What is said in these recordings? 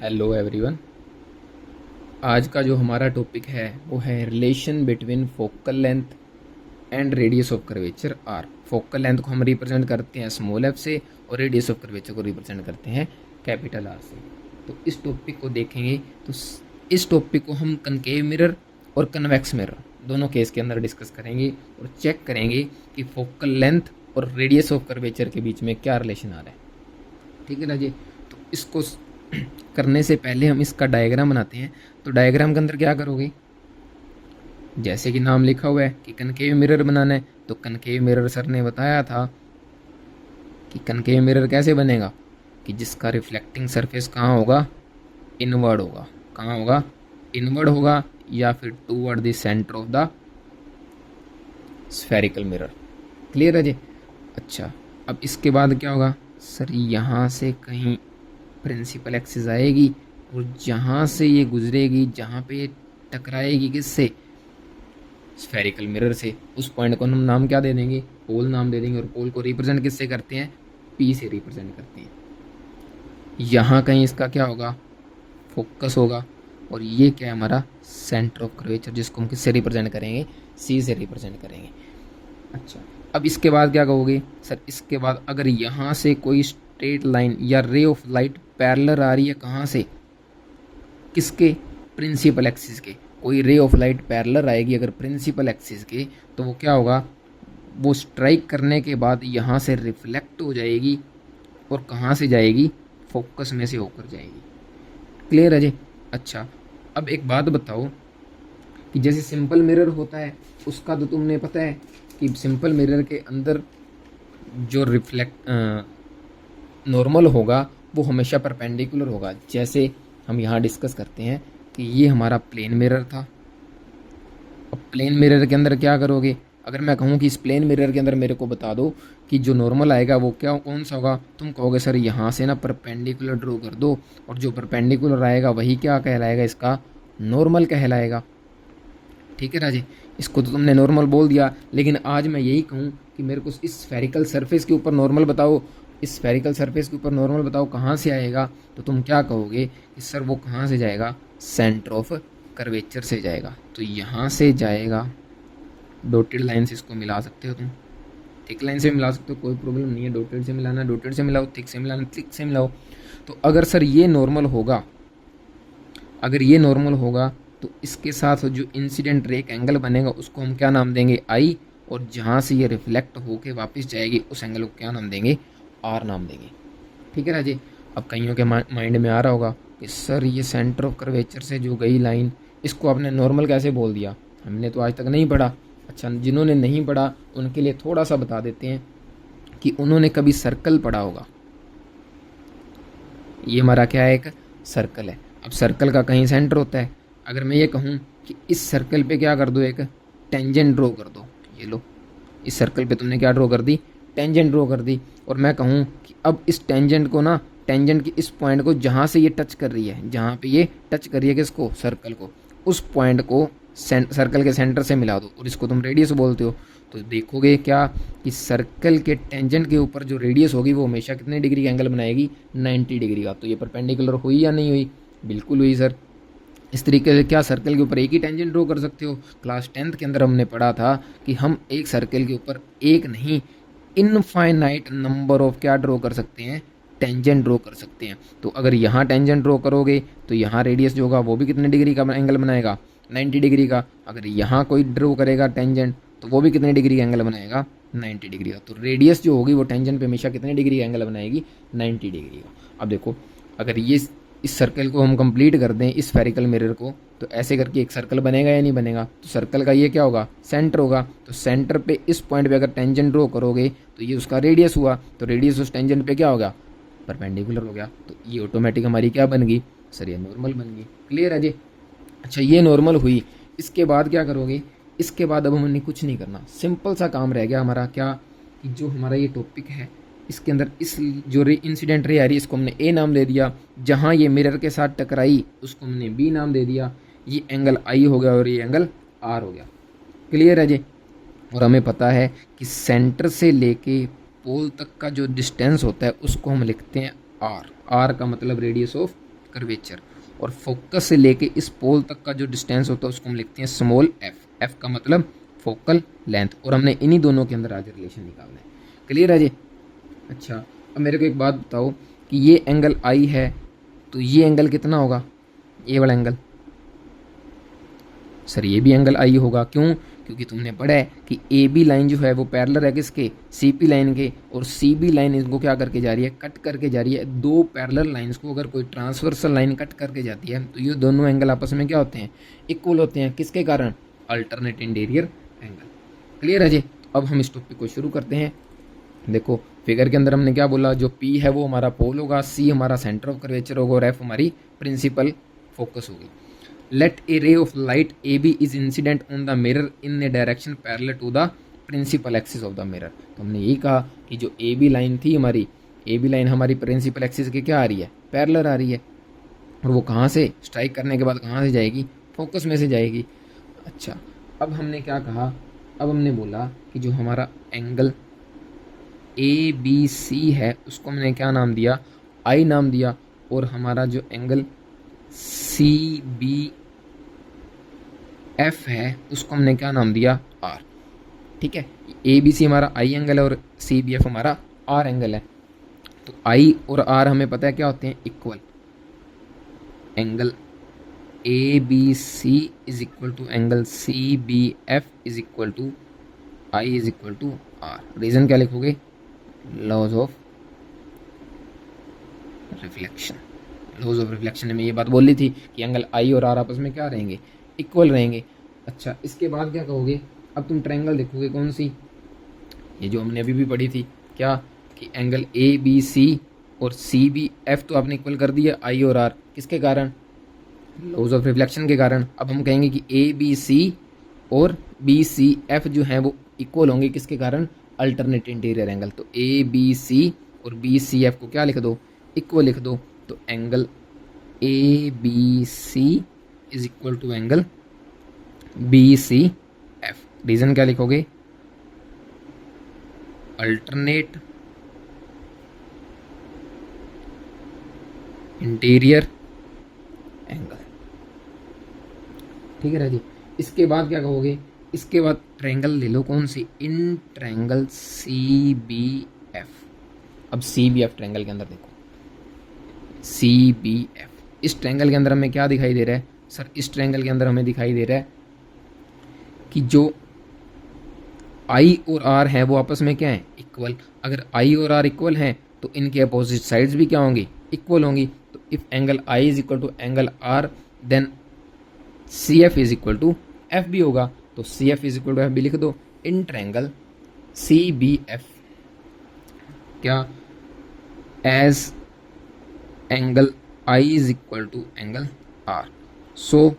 Hello everyone. आज का जो हमारा टॉपिक है वो है relation between focal length and radius of curvature R. Focal length को हम रिप्रेजेंट करते हैं स्मॉल एफ से और रेडियस ऑफ कर्वेचर को रिप्रेजेंट करते हैं कैपिटल आर से। तो इस टॉपिक को देखेंगे तो इस टॉपिक को हम कनकेव मिरर और कन्वेक्स मिरर दोनों केस के अंदर डिस्कस करेंगे और चेक करेंगे कि फोकल लेंथ और रेडियस ऑफ कर्वेचर के बीच में क्या रिलेशन आ रहा है। ठीक है ना जी। तो इसको करने से पहले हम इसका डायग्राम बनाते हैं। तो डायग्राम के अंदर क्या करोगे, जैसे कि नाम लिखा हुआ है कि कनकेव मिरर बनाना है, तो कनकेव मिरर सर ने बताया था कि कनकेव मिरर कैसे बनेगा कि जिसका रिफ्लेक्टिंग सरफेस कहाँ होगा, इनवर्ड होगा। कहाँ होगा, इनवर्ड होगा या फिर toward the centre of the spherical mirror. Clear है जी। अच्छा, अब इसके बाद क्या होगा सर, यहाँ से कहीं प्रिंसिपल एक्सिस आएगी और जहाँ से ये गुजरेगी, जहाँ पे ये टकराएगी किससे, स्फेरिकल मिरर से, उस पॉइंट को हम नाम क्या दे देंगे, पोल नाम दे देंगे। और पोल को रिप्रेजेंट किससे करते हैं, पी से रिप्रेजेंट करते हैं। यहाँ कहीं इसका क्या होगा, फोकस होगा। और ये क्या है हमारा सेंटर ऑफ कर्वेचर, जिसको हम किससे रिप्रेजेंट करेंगे, सी से रिप्रेजेंट करेंगे। अच्छा, अब इसके बाद क्या कहोगे सर, इसके बाद अगर यहाँ से कोई स्ट्रेट लाइन या रे ऑफ लाइट पैरेलल आ रही है, कहाँ से, किसके, प्रिंसिपल एक्सिस के। कोई रे ऑफ लाइट पैरेलल आएगी अगर प्रिंसिपल एक्सिस के, तो वो क्या होगा, वो स्ट्राइक करने के बाद यहाँ से रिफ्लेक्ट हो जाएगी और कहाँ से जाएगी, फोकस में से होकर जाएगी। क्लियर है जी। अच्छा, अब एक बात बताओ कि जैसे सिंपल मिरर होता है उसका तो तुमने पता है कि सिंपल मिरर के अंदर जो रिफ्लेक्ट नॉर्मल होगा वो हमेशा परपेंडिकुलर होगा। जैसे हम यहाँ डिस्कस करते हैं कि ये हमारा प्लेन मिरर था। अब प्लेन मिरर के अंदर क्या करोगे, अगर मैं कहूँ कि इस प्लेन मिरर के अंदर मेरे को बता दो कि जो नॉर्मल आएगा वो क्या, कौन सा होगा, तुम कहोगे सर यहाँ से ना परपेंडिकुलर ड्रॉ कर दो, और जो परपेंडिकुलर आएगा वही क्या कहलाएगा, इसका नॉर्मल कहलाएगा। ठीक है राजे, इसको तो तुमने नॉर्मल बोल दिया, लेकिन आज मैं यही कहूँ कि मेरे को इस स्फेरिकल सरफेस के ऊपर नॉर्मल बताओ, इस स्फेरिकल सरफेस के ऊपर नॉर्मल बताओ कहाँ से आएगा, तो तुम क्या कहोगे कि सर वो कहाँ से जाएगा, सेंटर ऑफ कर्वेचर से जाएगा। तो यहाँ से जाएगा, डॉटेड लाइन से इसको मिला सकते हो तुम, थिक लाइन से मिला सकते हो, कोई प्रॉब्लम नहीं है। डॉटेड से मिलाना डॉटेड से मिलाओ, थिक से मिलाना थिक से मिलाओ। तो अगर सर ये नॉर्मल होगा, अगर ये नॉर्मल होगा तो इसके साथ जो इंसिडेंट रे का एंगल बनेगा उसको हम क्या नाम देंगे, आई। और जहाँ से ये रिफ्लेक्ट होके वापस जाएगी उस एंगल को क्या नाम देंगे, आर नाम देंगे। ठीक है राजे। अब कईयों के माइंड में आ रहा होगा कि सर ये सेंटर ऑफ कर्वेचर से जो गई लाइन, इसको आपने नॉर्मल कैसे बोल दिया, हमने तो आज तक नहीं पढ़ा। अच्छा, जिन्होंने नहीं पढ़ा उनके लिए थोड़ा सा बता देते हैं कि उन्होंने कभी सर्कल पढ़ा होगा। ये हमारा क्या है, एक सर्कल है। अब सर्कल का कहीं सेंटर होता है। अगर मैं ये कहूँ कि इस सर्कल पे क्या कर दो, एक टेंजेंट ड्रॉ कर दो, ये लो, इस सर्कल पे तुमने क्या ड्रॉ कर दी, टेंजेंट ड्रॉ कर दी। और मैं कहूँ कि अब इस टेंजेंट को ना, टेंजेंट के इस पॉइंट को जहाँ से ये टच कर रही है, जहाँ पे ये टच कर रही है किसको, सर्कल को, उस पॉइंट को सर्कल के सेंटर से मिला दो और इसको तुम रेडियस बोलते हो। तो देखोगे क्या कि सर्कल के टेंजेंट के ऊपर जो रेडियस होगी वो हमेशा कितने डिग्री का एंगल बनाएगी, 90 डिग्री का। तो ये परपेंडिकुलर हुई या नहीं हुई, बिल्कुल हुई सर। इस तरीके से क्या सर्कल के ऊपर एक ही टेंजेंट ड्रॉ कर सकते हो। क्लास 10th के अंदर हमने पढ़ा था कि हम एक सर्कल के ऊपर एक नहीं, इनफाइनाइट नंबर ऑफ क्या ड्रॉ कर सकते हैं, टेंजेंट ड्रॉ कर सकते हैं। तो अगर यहाँ टेंजेंट ड्रॉ करोगे तो यहाँ रेडियस जो होगा वो भी कितने डिग्री का एंगल बनाएगा, 90 डिग्री का। अगर यहाँ कोई ड्रॉ करेगा टेंजेंट तो वो भी कितने डिग्री का एंगल बनाएगा, 90 डिग्री का। तो रेडियस जो होगी वो टेंजेंट पे हमेशा कितने डिग्री का एंगल बनाएगी, 90 डिग्री का। अब देखो, अगर ये इस सर्कल को हम कंप्लीट कर दें, इस स्फेरिकल मिरर को, तो ऐसे करके एक सर्कल बनेगा या नहीं बनेगा। तो सर्कल का ये क्या होगा, सेंटर होगा। तो सेंटर पे इस पॉइंट पे अगर टेंजेंट ड्रॉ करोगे तो ये उसका रेडियस हुआ। तो रेडियस उस टेंजेंट पे क्या होगा, परपेंडिकुलर हो गया। तो ये ऑटोमेटिक हमारी क्या बन गई सर, ये नॉर्मल बन गई। क्लियर है जी। अच्छा, ये नॉर्मल हुई, इसके बाद क्या करोगे, इसके बाद अब हमने कुछ नहीं करना, सिंपल सा काम रह गया हमारा क्या, कि जो हमारा ये टॉपिक है इसके अंदर इस जो रे इंसिडेंट रे आ रही है इसको हमने ए नाम दे दिया, जहाँ ये मिरर के साथ टकराई उसको हमने बी नाम दे दिया, ये एंगल आई हो गया और ये एंगल आर हो गया। क्लियर है जी। और हमें पता है कि सेंटर से लेके पोल तक का जो डिस्टेंस होता है उसको हम लिखते हैं आर। आर का मतलब रेडियस ऑफ कर्वेचर, और फोकस से लेके इस पोल तक का जो डिस्टेंस होता है उसको हम लिखते हैं स्मॉल एफ। एफ का मतलब फोकल लेंथ, और हमने इन्हीं दोनों के अंदर आज रिलेशन निकालना है। क्लियर है जी? अच्छा, अब मेरे को एक बात बताओ कि ये एंगल आई है, तो ये एंगल कितना होगा? ये वाला एंगल, सर ये भी एंगल आई होगा। क्यों? क्योंकि तुमने पढ़ा है कि ए बी लाइन जो है वो पैरेलल है किसके? सी पी लाइन के, और सी बी लाइन इनको क्या करके जा रही है? कट करके जा रही है। दो पैरेलल लाइंस को अगर कोई ट्रांसवर्सल लाइन कट करके जाती है तो ये दोनों एंगल आपस में क्या होते हैं? इक्वल होते हैं। किसके कारण? Alternate interior angle. क्लियर है जी? अब हम इस टॉपिक को शुरू करते हैं। देखो फिगर के अंदर हमने क्या बोला, जो पी है वो हमारा पोल होगा, सी हमारा सेंटर ऑफ कर्वेचर होगा, और एफ हमारी प्रिंसिपल फोकस होगी। Let a ray of light AB is incident on the mirror in a direction parallel to the principal axis of the mirror। तो हमने यही कहा कि जो AB लाइन थी हमारी, AB लाइन हमारी प्रिंसिपल एक्सिस के क्या आ रही है? पैरेलल आ रही है। और वो कहाँ से स्ट्राइक करने के बाद कहाँ से जाएगी? फोकस में से जाएगी। अच्छा, अब हमने क्या कहा? अब हमने बोला कि जो हमारा एंगल ABC है उसको हमने क्या नाम दिया? I नाम दिया। और हमारा जो एंगल CBF है उसको हमने क्या नाम दिया? R। ठीक है, ABC हमारा I एंगल है और CBF हमारा R एंगल है। तो I और R हमें पता है क्या होते हैं? Equal. Angle ABC is equal to angle CBF is equal to I is equal to R। Reason क्या लिखोगे? Laws of reflection. Laws of reflection में ये बात बोली थी कि एंगल आई और आर आपस में क्या रहेंगे? इक्वल रहेंगे। अच्छा, इसके बाद क्या कहोगे? अब तुम ट्रायंगल देखोगे कौन सी? ये जो हमने अभी भी पढ़ी थी, क्या कि एंगल ए बी सी और सी बी एफ तो आपने इक्वल कर दिया आई और आर। किसके कारण? लॉज ऑफ रिफ्लेक्शन के कारण। अब हम कहेंगे कि ए बी सी और बी सी एफ जो हैं वो इक्वल होंगे। किसके कारण? Alternate interior angle. तो ए बी सी और बी सी एफ को क्या लिख दो? इक्वल लिख दो। तो angle A B C is equal to angle B C F. Reason क्या लिखोगे? Alternate interior angle. ठीक है राजी? इसके बाद क्या कहोगे? इसके बाद ट्रायंगल ले लो कौन सी? In triangle C B F. अब सी बी एफ ट्रायंगल के अंदर देखो, सी बी एफ इस ट्रायंगल के अंदर हमें क्या दिखाई दे रहा है? सर इस ट्रायंगल के अंदर हमें दिखाई दे रहा है कि जो आई और आर है वो आपस में क्या है? इक्वल। अगर आई और आर इक्वल हैं तो इनके अपोजिट साइड्स भी क्या होंगी? इक्वल होंगी। तो if angle I is equal to angle R then C F is equal to F भी होगा। तो C F is equal to F भी लिख दो। In triangle C B F क्या? As angle I is equal to angle R, so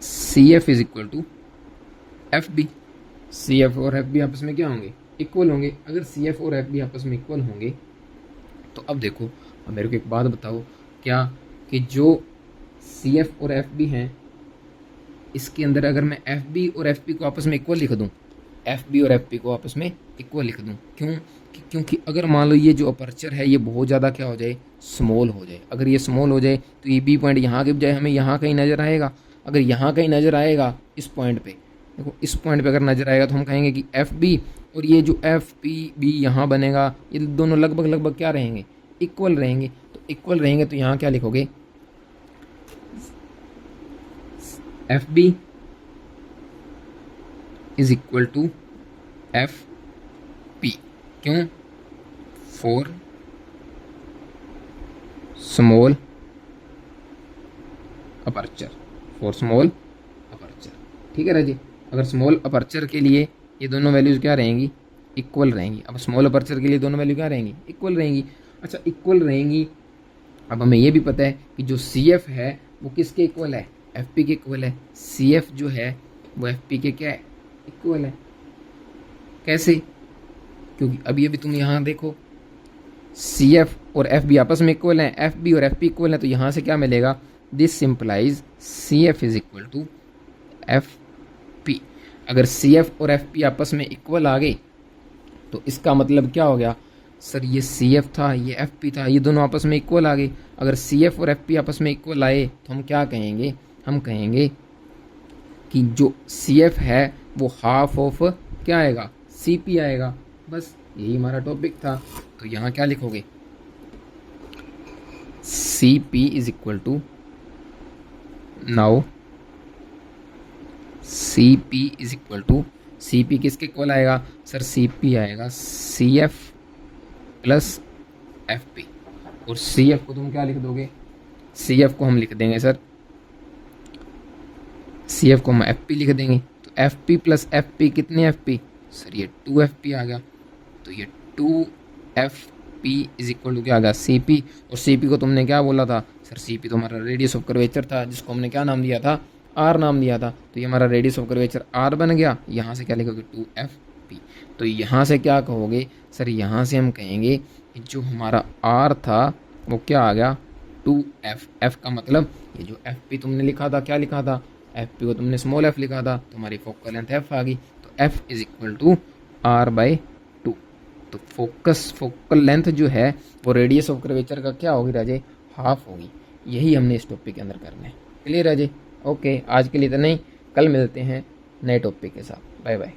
C F is equal to F B. C F और F B आपस में क्या होंगे? Equal होंगे। अगर सी एफ और एफ बी आपस में इक्वल होंगे तो अब देखो, अब मेरे को एक बात बताओ, क्या कि जो सी एफ और एफ बी हैं इसके अंदर अगर मैं एफ बी और एफ पी को आपस में इक्वल लिख दूँ, एफ बी और एफ पी को आपस में इक्वल लिख दूँ, क्यों? क्योंकि अगर मान लो ये जो अपर्चर है ये बहुत ज़्यादा क्या हो जाए? स्मॉल हो जाए। अगर ये स्मॉल हो जाए तो ये बी पॉइंट यहाँ के बजाय हमें यहाँ कहीं नज़र आएगा। अगर यहाँ कहीं नज़र आएगा इस पॉइंट पे, देखो इस पॉइंट पे अगर नज़र आएगा तो हम कहेंगे कि एफ बी और ये जो एफ पी बी यहाँ बनेगा, ये दोनों लगभग लगभग क्या रहेंगे? इक्वल रहेंगे। तो इक्वल रहेंगे तो यहाँ क्या लिखोगे? F B is equal to F P. क्यों? For small aperture, for small aperture. ठीक है राजी? अगर स्मॉल अपर्चर के लिए ये दोनों वैल्यूज़ क्या रहेंगी? इक्वल रहेंगी। अब स्मॉल अपर्चर के लिए दोनों वैल्यू क्या रहेंगी? इक्वल रहेंगी। अच्छा, इक्वल रहेंगी। अब हमें ये भी पता है कि जो सी एफ है वो किसके इक्वल है? एफ पी के इक्वल है। सी एफ जो है वो एफ पी के क्या है? इक्वल है। कैसे? क्योंकि अभी अभी तुम यहाँ देखो सी एफ और एफ बी आपस में इक्वल हैं, एफ बी और एफ पी इक्वल हैं, तो यहाँ से क्या मिलेगा? This simplifies C F is equal to F P. अगर सी एफ और एफ पी आपस में इक्वल आ गए तो इसका मतलब क्या हो गया? सर ये सी एफ था, ये एफ पी था, ये दोनों आपस में इक्वल आ गए। अगर सी एफ और एफ पी आपस में इक्वल आए तो हम क्या कहेंगे, हम कहेंगे कि जो सी एफ है वो हाफ ऑफ क्या आएगा, सी पी आएगा। बस यही हमारा टॉपिक था। तो यहाँ क्या लिखोगे, C P is equal to, now C P is equal to, C P किसके इक्वल आएगा सर, सी पी आएगा C F plus F P. और सी एफ को तुम क्या लिख दोगे, सी एफ को हम लिख देंगे सर, सी एफ को हम एफ पी लिख देंगे। तो F P plus F P कितने एफ पी सर, ये 2 एफ पी आ गया। तो ये 2 F P is equal to क्या आ गया, सी पी। और सी पी को तुमने क्या बोला था सर, सी पी तो हमारा रेडियस ऑफ कर्वेचर था, जिसको हमने क्या नाम दिया था, आर नाम दिया था। तो ये हमारा रेडियस ऑफ कर्वेचर आर बन गया। यहाँ से क्या लिखोगे, 2 एफ पी। तो यहाँ से क्या कहोगे सर, यहाँ से हम कहेंगे कि जो हमारा आर था वो क्या आ गया, 2 एफ। एफ का मतलब ये जो एफ पी तुमने लिखा था, क्या लिखा था, एफ पी को तुमने स्मॉल एफ लिखा था, तो हमारी फोकल लेंथ एफ आ गई। तो F is equal to R by 2। तो फोकल लेंथ जो है वो रेडियस ऑफ कर्वेचर का क्या होगी राजे, हाफ होगी। यही हमने इस टॉपिक के अंदर करना है। क्लियर राजे? ओके, आज के लिए तो नहीं, कल मिलते हैं नए टॉपिक के साथ। Bye bye.